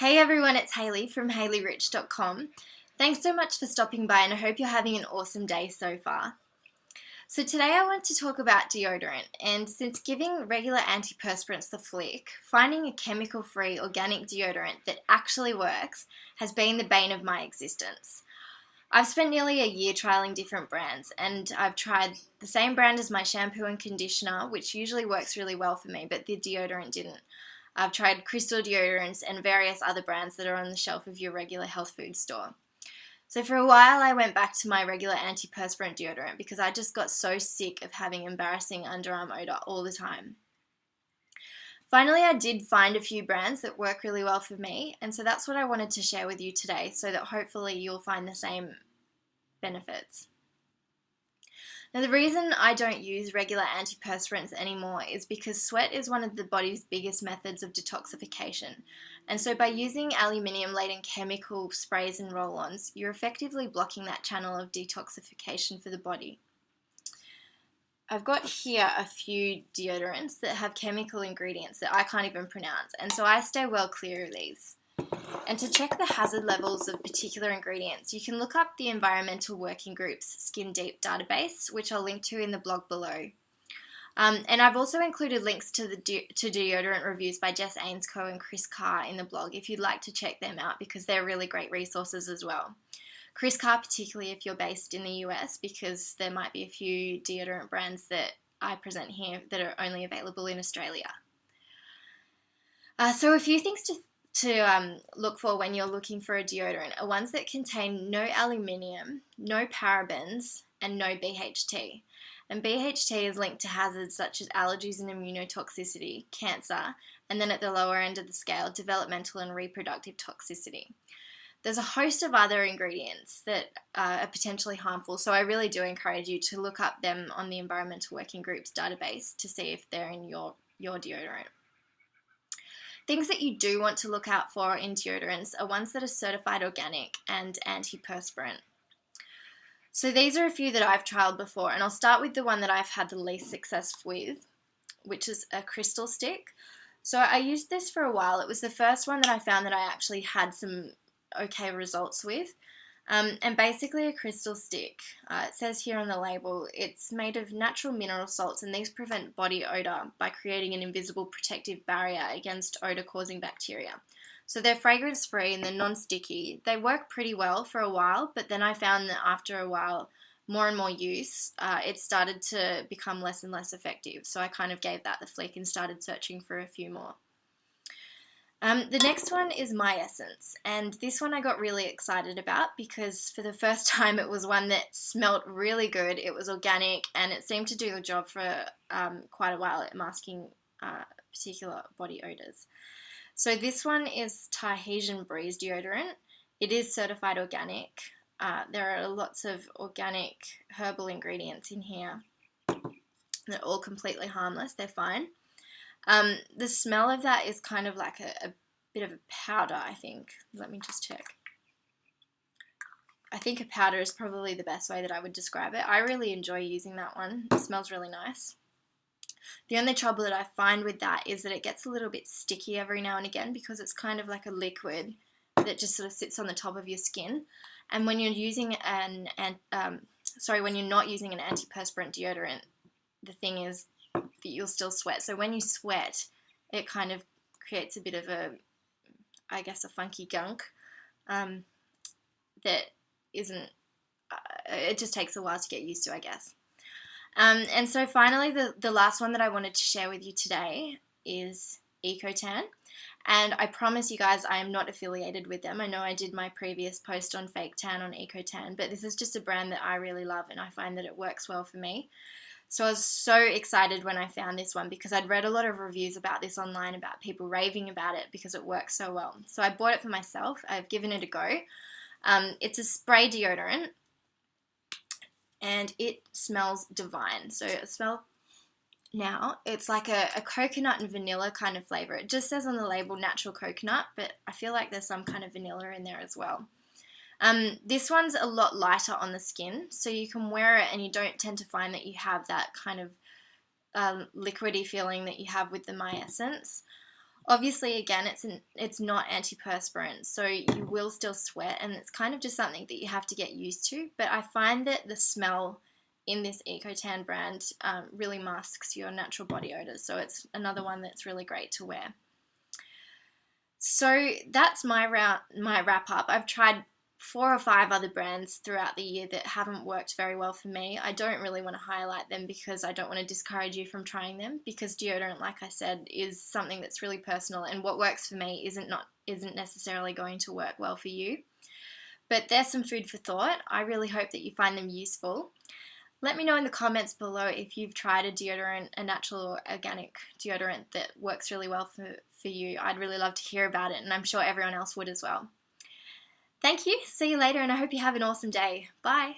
Hey everyone, it's Hayley from hayleyrich.com. Thanks so much for stopping by and I hope you're having an awesome day so far. So today I want to talk about deodorant, and since giving regular antiperspirants the flick, finding a chemical-free organic deodorant that actually works has been the bane of my existence. I've spent nearly a year trialing different brands, and I've tried the same brand as my shampoo and conditioner, which usually works really well for me, but the deodorant didn't. I've tried crystal deodorants and various other brands that are on the shelf of your regular health food store. So for a while I went back to my regular antiperspirant deodorant because I just got so sick of having embarrassing underarm odour all the time. Finally, I did find a few brands that work really well for me, and so that's what I wanted to share with you today so that hopefully you'll find the same benefits. Now, the reason I don't use regular antiperspirants anymore is because sweat is one of the body's biggest methods of detoxification. And so by using aluminium-laden chemical sprays and roll-ons, you're effectively blocking that channel of detoxification for the body. I've got here a few deodorants that have chemical ingredients that I can't even pronounce, and so I stay well clear of these. And to check the hazard levels of particular ingredients, you can look up the Environmental Working Group's Skin Deep database, which I'll link to in the blog below. And I've also included links to deodorant reviews by Jess Ainscoe and Chris Carr in the blog if you'd like to check them out, because they're really great resources as well. Chris Carr particularly if you're based in the US, because there might be a few deodorant brands that I present here that are only available in Australia. So a few things to look for when you're looking for a deodorant are ones that contain no aluminium, no parabens, and no BHT. And BHT is linked to hazards such as allergies and immunotoxicity, cancer, and then at the lower end of the scale, developmental and reproductive toxicity. There's a host of other ingredients that are potentially harmful, so I really do encourage you to look up them on the Environmental Working Group's database to see if they're in your deodorant. Things that you do want to look out for in deodorants are ones that are certified organic and antiperspirant. So these are a few that I've trialed before, and I'll start with the one that I've had the least success with, which is a crystal stick. So I used this for a while. It was the first one that I found that I actually had some okay results with. And basically a crystal stick, it says here on the label, it's made of natural mineral salts, and these prevent body odour by creating an invisible protective barrier against odour-causing bacteria. So they're fragrance-free and they're non-sticky. They work pretty well for a while, but then I found that after a while, more and more use, it started to become less and less effective. So I kind of gave that the flick and started searching for a few more. The next one is My Essence, and this one I got really excited about because for the first time it was one that smelled really good, it was organic, and it seemed to do the job for quite a while at masking particular body odours. So this one is Tahitian Breeze deodorant. It is certified organic. There are lots of organic herbal ingredients in here. They're all completely harmless, they're fine. The smell of that is kind of like a bit of a powder, I think. Let me just check. I think a powder is probably the best way that I would describe it. I really enjoy using that one. It smells really nice. The only trouble that I find with that is that it gets a little bit sticky every now and again because it's kind of like a liquid that just sort of sits on the top of your skin. And when you're using when you're not using an antiperspirant deodorant, the thing is that you'll still sweat. So when you sweat, it kind of creates a bit of a funky gunk that isn't, it just takes a while to get used to, I guess. And so finally, the last one that I wanted to share with you today is Ecotan. And I promise you guys I am not affiliated with them. I know I did my previous post on fake tan on Ecotan, but this is just a brand that I really love and I find that it works well for me. So I was so excited when I found this one because I'd read a lot of reviews about this online about people raving about it because it works so well. So I bought it for myself. I've given it a go. It's a spray deodorant and it smells divine. So it smells now. It's like a coconut and vanilla kind of flavour. It just says on the label natural coconut, but I feel like there's some kind of vanilla in there as well. This one's a lot lighter on the skin, so you can wear it and you don't tend to find that you have that kind of liquidy feeling that you have with the My Essence. Obviously, again, it's not antiperspirant, so you will still sweat, and it's kind of just something that you have to get used to. But I find that the smell in this Ecotan brand really masks your natural body odors, so it's another one that's really great to wear. So that's my wrap up. I've tried 4 or 5 other brands throughout the year that haven't worked very well for me. I don't really want to highlight them because I don't want to discourage you from trying them, because deodorant, like I said, is something that's really personal, and what works for me isn't necessarily going to work well for you. But there's some food for thought. I really hope that you find them useful. Let me know in the comments below if you've tried a deodorant, a natural or organic deodorant that works really well for you. I'd really love to hear about it, and I'm sure everyone else would as well. Thank you, see you later, and I hope you have an awesome day. Bye.